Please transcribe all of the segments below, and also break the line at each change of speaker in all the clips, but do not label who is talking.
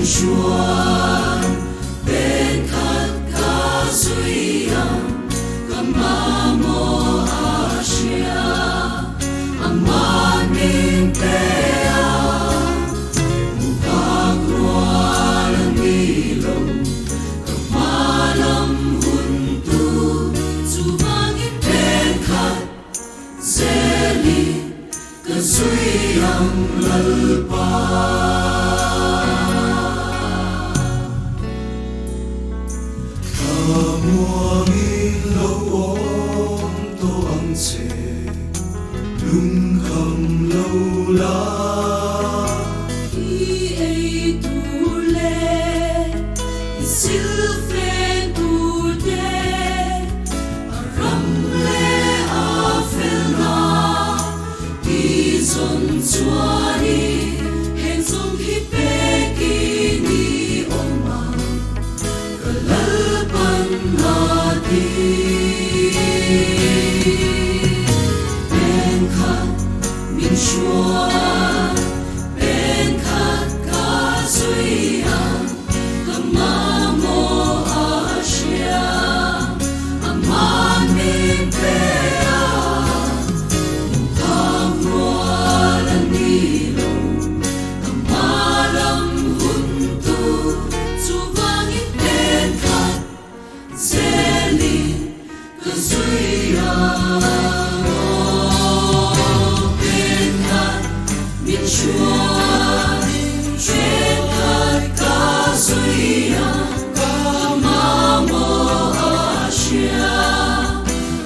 Chuan bên khát ca suy âm kama mo Asia amanin tea mukakrualan ilong kamalam huntu subangin bên khát zeli ka suy âm lalpa
mùa nghi lâu ôm tô ấm chê lung không lâu lá
i ei tu le i sil fe tu de a ram le a fel na i zon chuani hen zong hi pe ki ni oma bên khát mình chuan bên khát ca suy âm kama mo Asia aman min pea mukakrualan ilong kamalam huntu subangin bên khát zeli ka suy bên khát min chuan bên khát ca suy kama mo Asia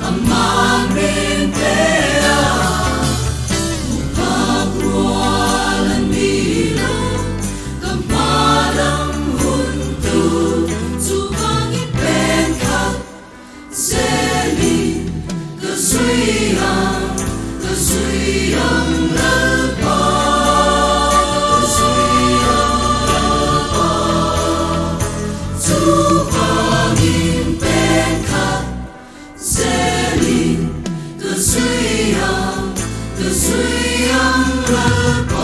aman min pea mukakrualan ilong kamalam huntu subangin bên khát zeli ka suy âm lalpa subangin bên khát zeli ka suy âm lalpa